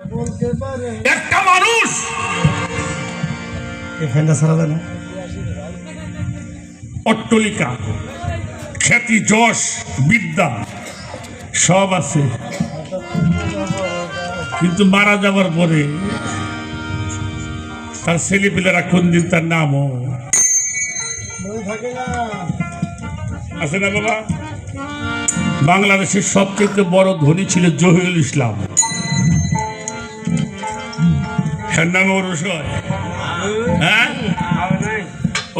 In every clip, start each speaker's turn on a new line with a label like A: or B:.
A: একটা মানুষ অট্টলিকা, খ্যাতি, যশ, বিদ্যা সব আছে, কিন্তু মারা যাওয়ার পরে তার ছেলেপিলেরা কোন দিন তার নামও আছে না বাবা। বাংলাদেশের সবচেয়ে বড় ধনী ছিল জহিরুল ইসলাম, এর নামে ওরস হয়। হ্যাঁ,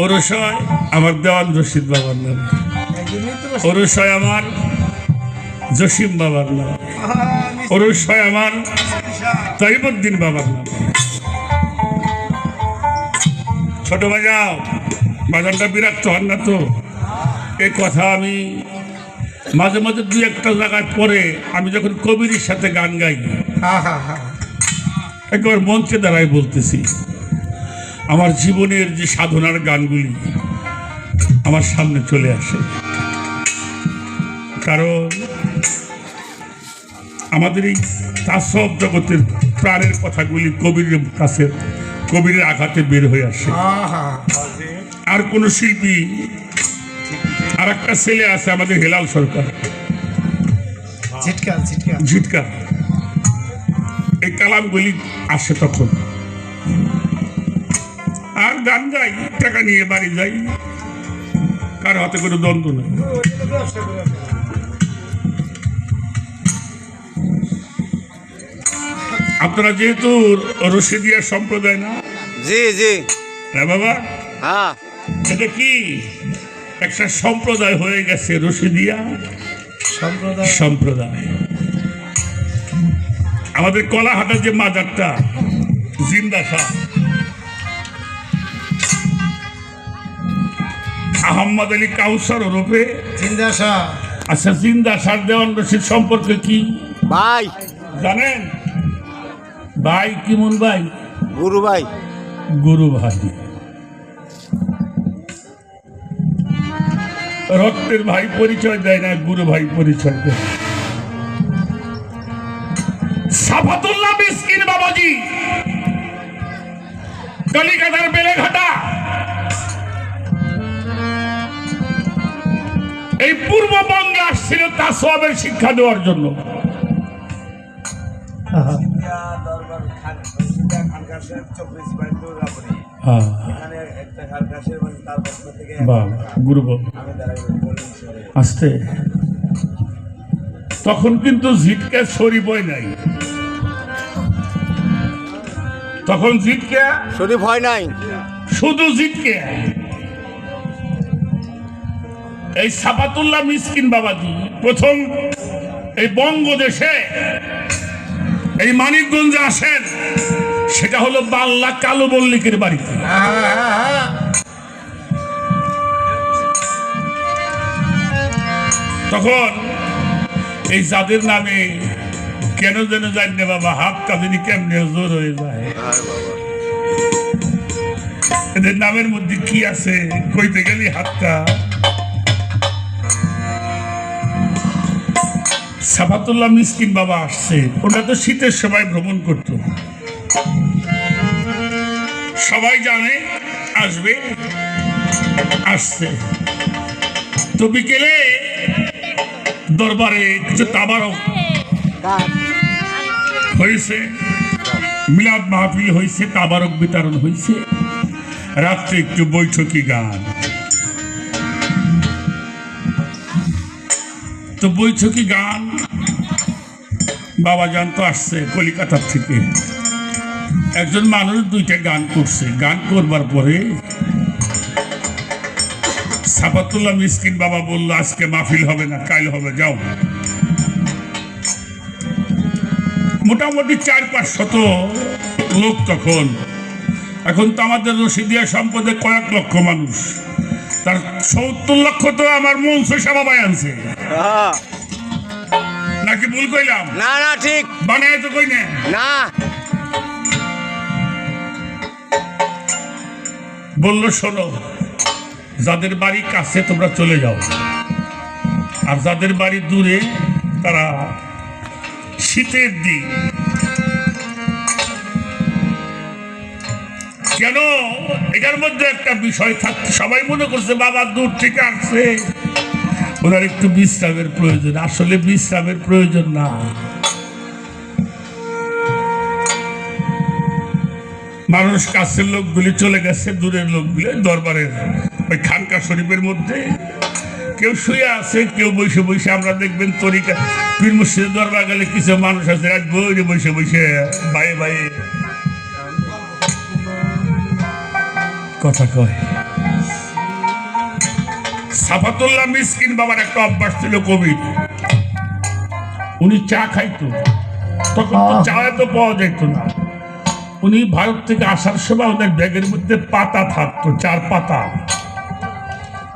A: ওরস হয় আমার দেওয়ান রশিদ বাবার নাম, ওরস হয় আমার জসিম বাবার নাম, ওরস হয় আমার তৈবুদ্দিন বাবার নাম। ছোট বাজাও, বাজানটা বিরক্ত হন না তো। এই কথা আমি মাঝে মাঝে দুই একটা জায়গায় পরে আমি যখন কবিরের সাথে গান গাই, একবার মঞ্চে দাঁড়াই বলতেছি, আমার জীবনের যে সাধনার গানগুলি আমার সামনে চলে আসে। কারণ আমাদের এই তাসব জগতের প্রাণের কথাগুলি কবিরের কাছে, কবিরের আঘাতে বের হয়ে আসে। আর কোন শিল্পী, আর একটা ছেলে আছে আমাদের হেলাল সরকার, ঝিটকা, এই কালামগুলি আসে তখন, আর গান গাই, টাকা নিয়ে বাড়ি যাই, কার হাতে কোনো দ্বন্দ্ব নেই। আপনারা যেহেতু রশিদিয়া সম্প্রদায় না?
B: জি জি।
A: হ্যাঁ বাবা,
B: হ্যাঁ,
A: এটা কি একটা সম্প্রদায় হয়ে গেছে, রশিদিয়া সম্প্রদায়। আমাদের কলাহাটার যে মাজারটা জিন্দা শাহ আহম্মদ আলী কাউসার ওরফে
C: জিন্দা শাহ।
A: আচ্ছা, জিন্দা শাহ দেওয়ান রশিদ সম্পর্কে কি
B: ভাই
A: জানেন? ভাই কিমন ভাই?
B: গুরু ভাই।
A: গুরু ভাই, রক্তের ভাই পরিচয় দেয় না, গুরু ভাই পরিচয় দেয়। সাফাতুল্লাহ মিসকিন বাবাজি কলিকাতার বেলেঘাটা, এই পূর্ববঙ্গে আসছিল তাসওয়াবের শিক্ষা দেওয়ার জন্য। আসতে তখন কিন্তু জিটকে শরীফ হয় নাই, তখন জিটকে
B: শরীফ হয় নাই,
A: শুধু জিটকে। এই সাফাতুল্লাহ মিসকিন বাবাজি প্রথম এই বঙ্গদেশে এই মানিকগঞ্জে আসেন, সেটা হলো বাল্লা কালো মল্লিকের বাড়িতে। তখন এই যাদের নামে কেন যেন জানি না বাবা, হাত কাঁদিনি কেমনে জোর হয়ে যায়। এদের নামের মধ্যে কি আছে কইতে গেলি হাতটা। সাফাতুল্লাহ মিসকিন বাবা আসছে, ওটা তো শীতের সময় ভ্রমণ করত, সবাই জানে আসবে, আসছে। তো বিকেলে দরবারে কিছু তাবারক হয়েছে, মিলাদ মাহফিল হয়েছে, তাবারক বিতরণ হয়েছে, রাত্রে একটু বৈঠকি গান। তো বৈঠকি গান বাবা জানতো আসছে কলিকাতার থেকে, একজন মানুষ দুইটা গান করছে। গান করবার পরে সাফাতুল্লাহ মিসকিন বাবা বলল, আজকে মাহফিল হবে না, কাল হবে, যাও। মোটামুটি 400-500 লোক তখন। এখন তো আমাদের রশিদিয়া সম্পদে কয়েক লক্ষ মানুষ, তার 70 লক্ষ তো আমার মঞ্চ সেবা ভাই আনছে, নাকি ভুল কইলাম?
B: না না ঠিক
A: বানায় তো কই না। বললো, শোনো, যাদের বাড়ি কাছে তোমরা চলে যাও, আর যাদের বাড়ি দূরে তারা শীতের দিন কেন এটার মধ্যে একটা বিষয় থাকতে সবাই মনে করছে বাবা দূর থেকে আসছে, ওনার একটু বিশ্রামের প্রয়োজন। আসলে বিশ্রামের প্রয়োজন না, মানুষ কাছের লোকগুলি চলে গেছে, দূরের লোকগুলি দরবারের ওই খানকা শরীফের মধ্যে কেউ শুয়ে আছে, কেউ বসে বসে। আমরা দেখবেন তরিকা পীর মুর্শিদের দরবার গেলে কিছু মানুষ আছে রাত বইরে বসে বসে বাইরে বাইরে কথা কয়। সাফাতুল্লাহ মিসকিন বাবার একটা অভ্যাস ছিল, কবি, উনি চা খাইতো, তখন তো চা তো পাওয়া যেত না। উনি ভারত থেকে আসার সময় ওদের ব্যাগের মধ্যে পাতা থাকতো, 4 পাতা।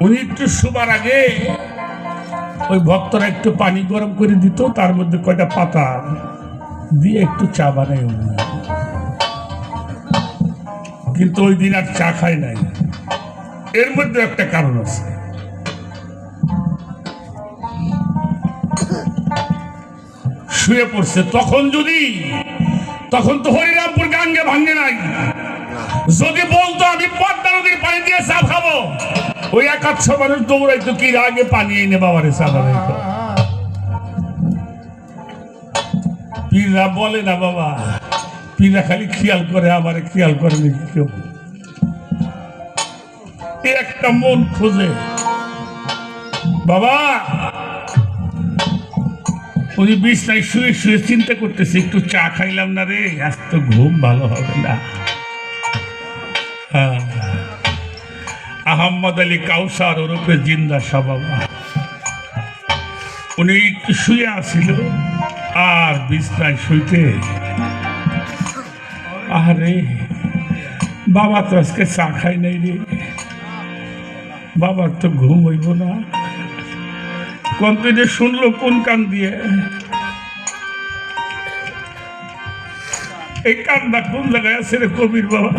A: উনি একটু শোবার আগে ওই ভক্তরা একটু পানি গরম করে দিত, তার মধ্যে কয়টা পাতা দিয়ে একটু চা বানাই। কিন্তু ওই দিন আর চা খায় নাই। এর মধ্যে একটা কারণ আছে, শুয়ে পড়ছে। তখন তো হরিরামপুর গাঙ্গে ভাঙ্গে নাই। যদি বলতো আমি পদ্মা নদীর পানি দিয়ে চা খাবো, ওই 1-800 মানুষ দৌড়াইতো কি আগে পানি এনে বাবারে চা বানাইতো। পীররা বলে না বাবা, পীররা খালি খেয়াল করে, আমারে খেয়াল করে নাকি কেউ? একটা মন খোঁজে বাবা। উনি বিছনায় শুয়ে শুয়ে চিন্তা করতেছে, একটু চা খাইলাম না রে, আজ তো ঘুম ভালো হবে না। আহম্মদ আলী কাউসার ওরফে জিন্দা শাহ বাবা, উনি একটু শুয়ে আসিল, আর বিছনায় শুইতে, আরে বাবা তো আজকে চা খাই নাই রে, বাবার তো ঘুম হইব না। কন্টিনিউ শুনলো কোন কান দিয়ে, এই কান্না কোন জায়গায় আছে রে কবির বাবা?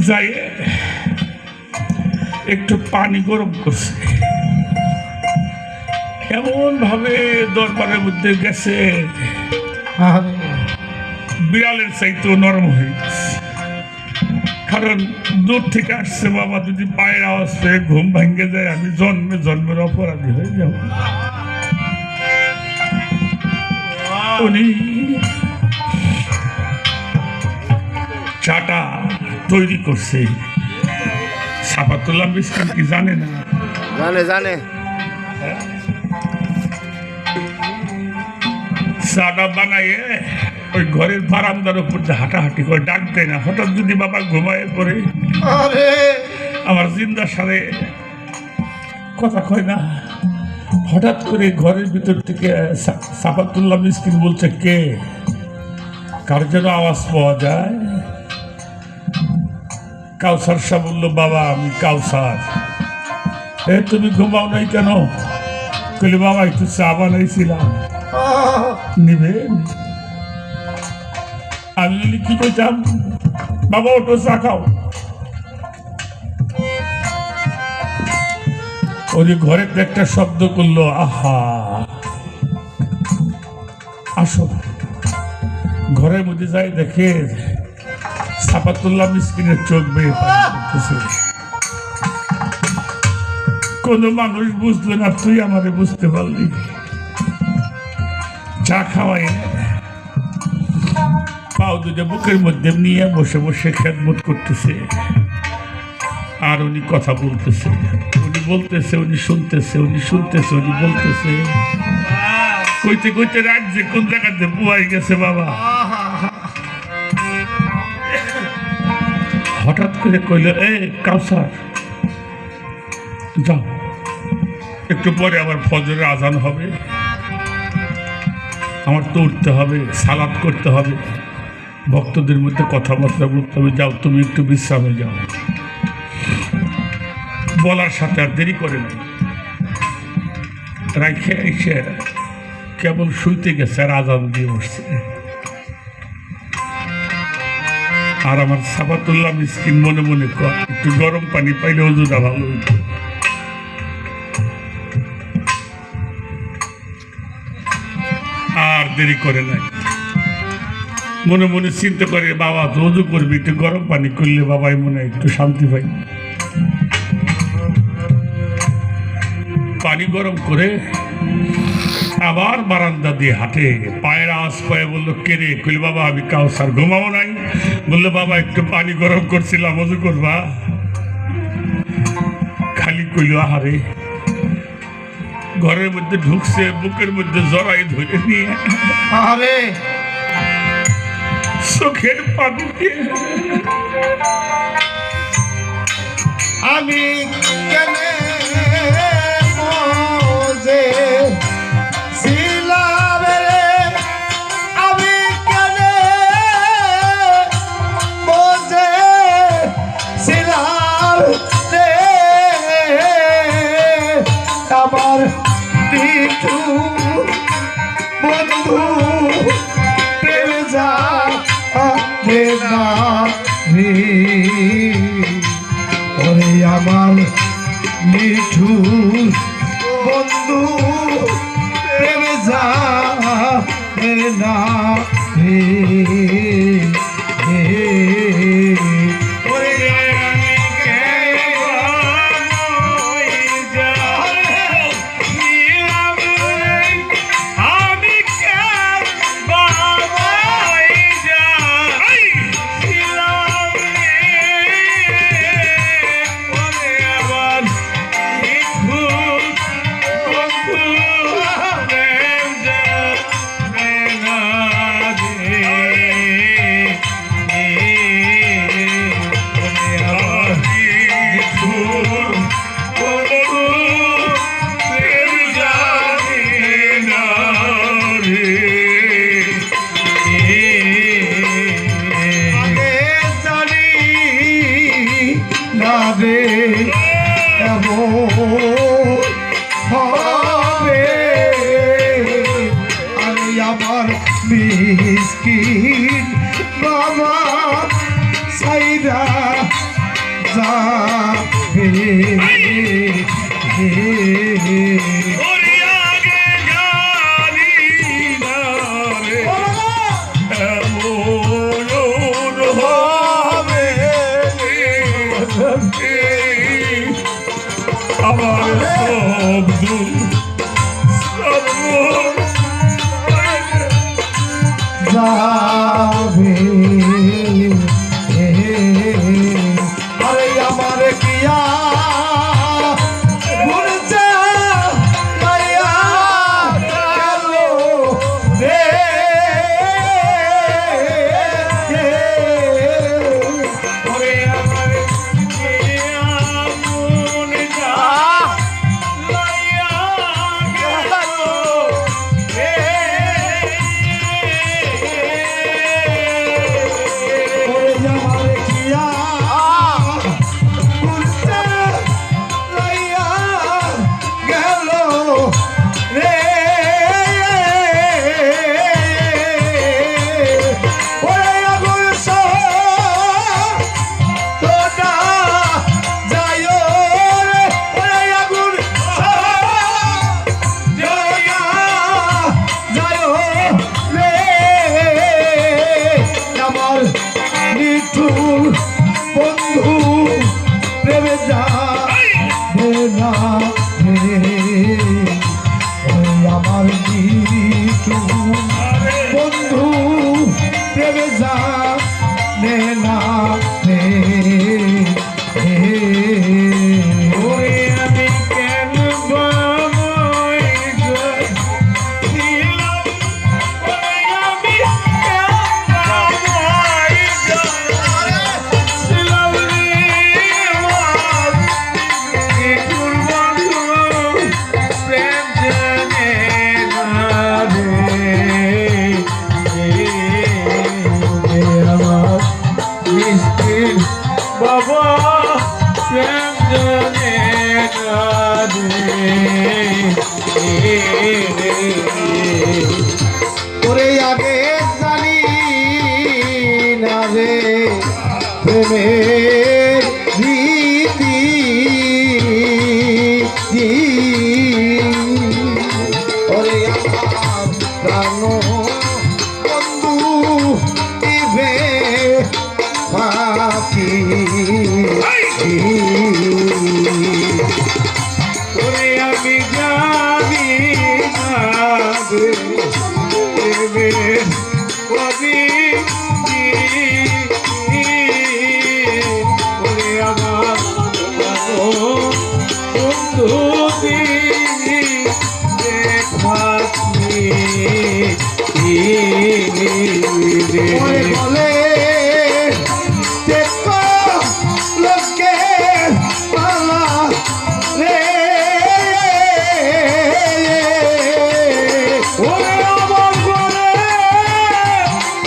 A: যাই একটু পানি গরম করছে, এমন ভাবে দরবারের মধ্যে গেছে বিড়ালের চাইতে নরম হয়ে গেছে। কারণ দূর থেকে আসছে বাবা, যদি পায়ের আওয়াজ পেয়ে ঘুম ভাঙ্গে যায়, আমি জন্মের অপরাধী হয়ে যাব। উনি চাটা তৈরি করছে। সাফাতুল্লাহ মিসকিন কি জানে না?
B: জানে।
A: চাটা বানাইয়ে ওই ঘরের বারান্দার উপর যে হাঁটাহাঁটি করে, ডাক দেয় না। হঠাৎ যদি বাবা ঘুমায় পড়ে, আমার জিন্দার সাথে কথা কয় না, হঠাৎ করে ঘরের ভিতর থেকে সাফাতুল্লাহ মিসকিন বলছে, কে? কার যেন আওয়াজ পাওয়া যায়। কাউসার শাহ বললো, বাবা আমি কাউসার। তুমি ঘুমাও নাই কেন? বলি বাবা একটু চা বানাইছিলাম, নিবেন? আমি বলি কি কইতাম, বাবা ওটো চা খাও। ওই ঘরে একটা শব্দ করলো, আহা আসো। ঘরের মধ্যে যাই দেখে সাফাতুল্লাহ মিসকিনের চোখ বেয়ে পড়তেছে। কোন মানুষ বুঝলো না, তুই আমারে বুঝতে পারলি। চা খাওয়াই পাও দুটো বুকের মধ্যে নিয়ে বসে বসে খেদমত করতেছে, আর উনি কথা বলতেছে, উনি বলতেছে, উনি শুনতেছে, উনি শুনতেছে, উনি বলতেছে। কইতে কইতে রাত যে কোন জায়গাতে বুয়াই গেছে বাবা। হঠাৎ করে কইল, এ কাউসার যাও, একটু পরে আবার ফজরের আজান হবে, আমার তো উঠতে হবে, সালাত করতে হবে, ভক্তদের মধ্যে কথাবার্তা বলতে হবে, যাও তুমি একটু বিশ্রামে যাও। বলার সাথে আর দেরি করে নাই, রাইখে এসে কেবল শুইতে গেছে, আর আজান দিয়ে বসছে। আর আমার সাফাতুল্লাহ মিসকিন মনে মনে কর, একটু গরম পানি পাইলে ওজুটা ভালো হইত। আর দেরি করে নাই, মনে মনে চিন্তা করে বাবা তো উজু করবি, একটু গরম পানি করলে বাবাই মনে হয় একটু শান্তি পাই। পানি গরম করে আবার বারান্দা দিয়ে হাঁটে, পায়ের আওয়াজ পায়ে বললো কে রে? কইলে বাবা আমি কাউসার, ঘুমাবো নাই? বললো বাবা একটু পানি গরম করছিলাম, উজু করবা? খালি কইল আহারে। ঘরের মধ্যে ঢুকছে, বুকের মধ্যে জড়াই ধরে নিয়ে
C: আরে
A: চোখের পানি দিয়ে
C: আমি কেনে মজে ছিলাম রে, আমি কেনে মজে ছিলাম রে, আমার নিঠু বন্ধু প্রেম যা না রে, ওরে আমার মিঠু বন্ধু প্রেম যা না রে, ওরে আমি রে হবে আমি আমার মিসকিন বাবা সাইরা যাবে
A: আমার শব্দ
C: যাবে আরে আমার কিয়া ঘুরছে মাইয়া গেল রে, ওরে আমার কিয়া মন যা মাইয়া গেল রে, ওরে আমার কিয়া ঘুরছে মাইয়া গেল রে, ওরে আগুন তোটা যায় রে, ওরে আগুন যায় রে, আমার নিঠুর বন্ধু প্রেমে যা না রে, ওরে আমার নিঠুর বন্ধু প্রেমে যা না রে, ওরে আমি কেন বামই ছিলাম, ওরে আমি কেন বামই ছিলাম রে, আমার নিঠুর বন্ধু প্রেম জানে না রে, আমার মিষ্টির বাবা প্রেম জানে না রে, ওরে আগে জানি না রে প্রেমের রীতি, ওরে আমার প্রাণ বন্ধু প্রেমের প্রদীপ ওরে আমার বন্ধু বলে দেখো লোকে পালা রে ওরে আমার বলে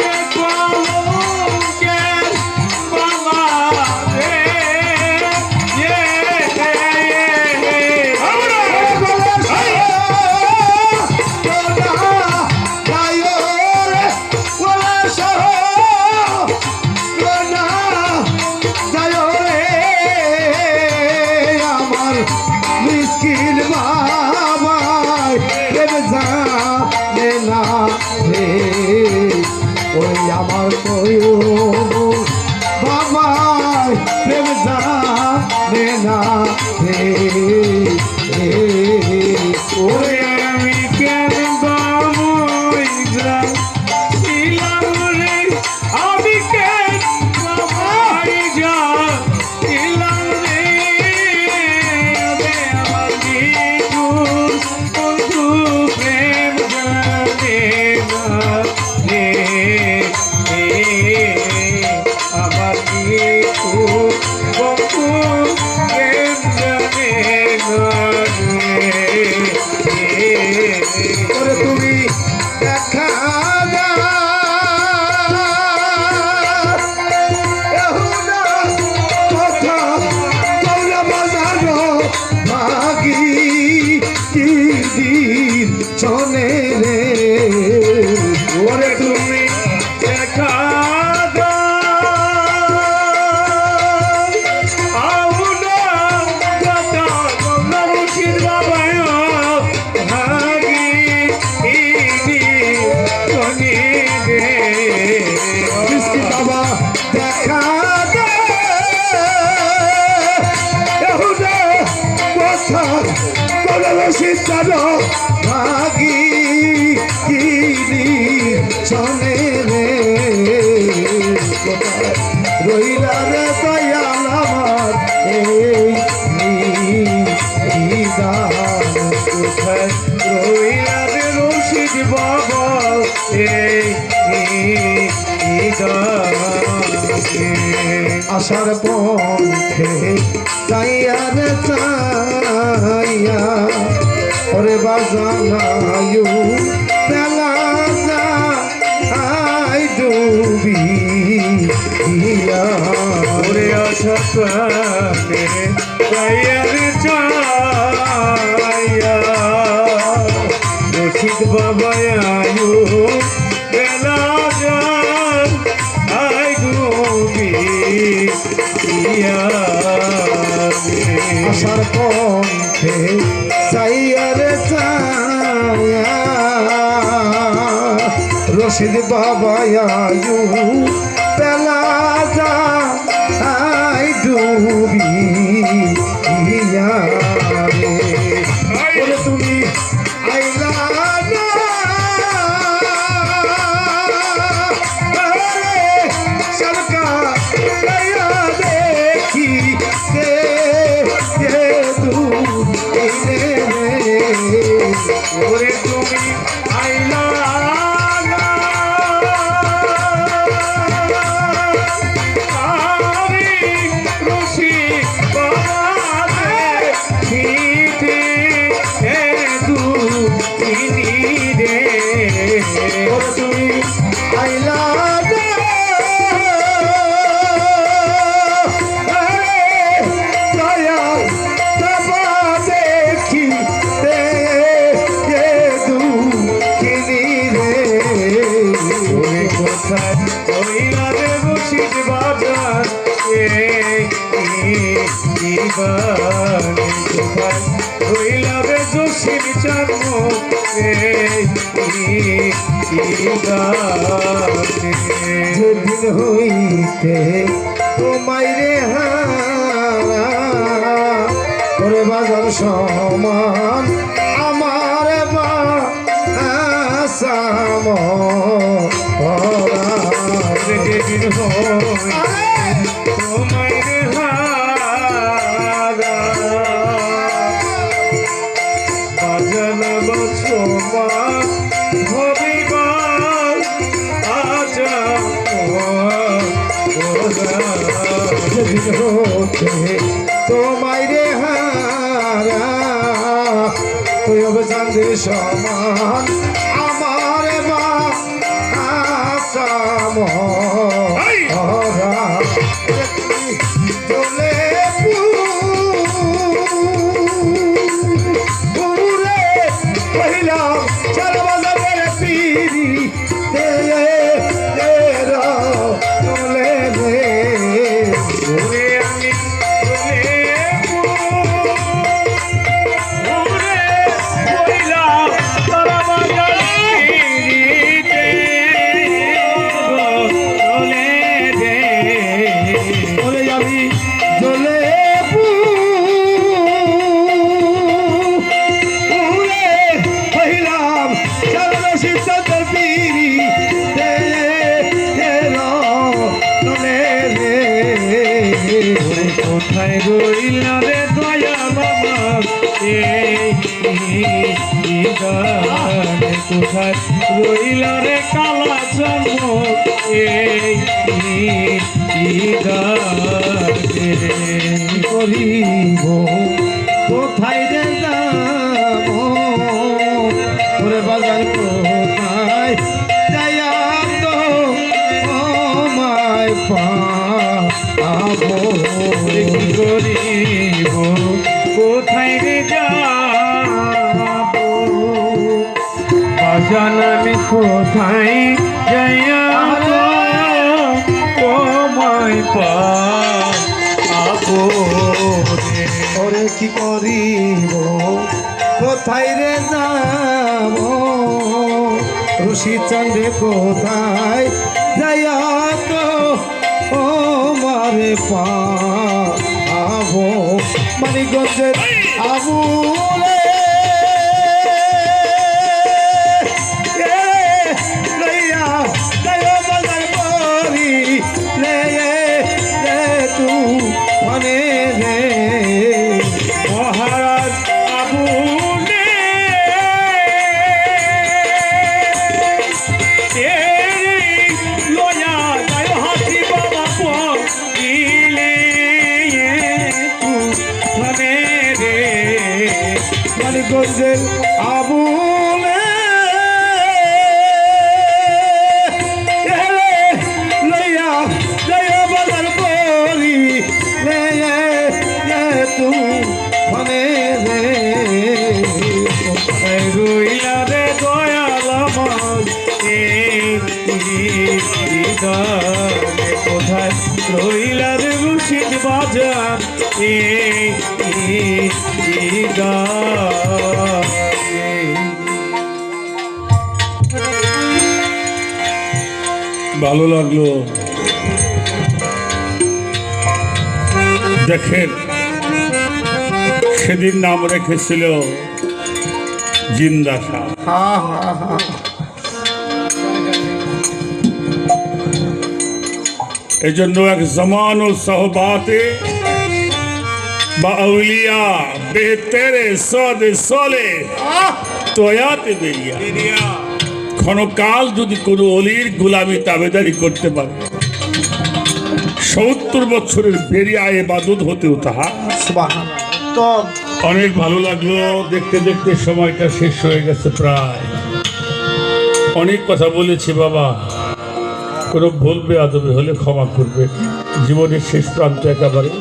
C: দেখো লোকে পালা রে মিষ্কিল বাবাই প্রেম জানে না রে ওই আমার বাবাই প্রেম জানে না রে ওরে আমি কেন বাবুই গ্রাম ছিলাম রে আমি কেন বাবাই যা ছিলাম রে তুমি দেখা চলে রে ওরে তুমি দেখা বাবা দেখা সিদ্ধানো ভাগি চলে রে রইলা রে দয়াল আমার এই দান কোথায় রইলা রে রশিদ বাবা এই আশার পথে চাইয়া রে চাইয়া ওরে বাজানায়ু বেলা আই ডুবি ওরে আশা প্রাণে চাইয়া রে চাইয়া রশিদ বাবা আয়ু বেলা আই ডুবি আশার পথে চাইয়া রে চাইয়া রশিদ বাবা আয়ু পেলা যা আই ডুবি রে তুমি আইলা ওরে তুমি আইলা রশি বাবা তুমি আইলা যেদিন হইতে তোমায় রে হারা বাজার সমান আমার বা আসাম যেদিন তোমায় রে হারা বাজান বছমা ভবিবা আজা যেদিন হতে তোমায় রে হারা তুই হবে চাঁদের সমান আমার মা আসাম চলে পুরে কহিলাম চার বাজারের পিড়ি চলে রে পুরে আমি কোথায় রইল রে দয়া বাবা কোথায় রইল রে কালা জন্ম করিব কোথায় রে যাব ওরে বাজার কোথায় দয়া তো আমায় পাবো করিব কোথায় রে যাব বাজান আমি কোথায় যাইয়া তোমায় পাবো ওরে কি করিব কোথায় রে যাব ঋষি চন্দ্রে কোথায় যাইয়া তো ও মারে পাবো মানিকগঞ্জের আবুলে লইয়া লইয়া বাজার করি লে তু মানে রে মহারাজ আবুলে লইয়া যায় হাতি বাবা দিলে মানে রে মানিকগঞ্জের আবুলে লইয়া লইয়া বাজার করি তু মানে রে রইলা রে দয়াল আমার কোথায় রইলা রে মুর্শিদ বাজার
A: ভালো লাগলো। দেখেন সেদিন নাম রেখেছিল জিন্দা শাহ। এই জন্য এক জমানো সহবাতে বা আউলিয়া বেহতেরে সদে সলে তোয়াতে বেরিয়া ক্ষণকাল যদি কোনো অলির গোলামি তাবেদারি করতে পারে ৭০ বছরের বেরিয়া ইবাদত হতেও তাহা অনেক ভালো লাগলো। দেখতে দেখতে সময়টা শেষ হয়ে গেছে প্রায়। অনেক কথা বলেছি বাবা, কোনো ভুল বেয়াদবি হলে ক্ষমা করবে। জীবনের শেষ প্রান্ত একেবারে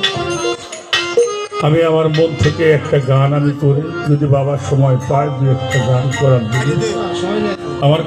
A: আমি আমার মন থেকে একটা গান আমি করি, যদি বাবার সময় পায় দু একটা গান করার দিকে আমার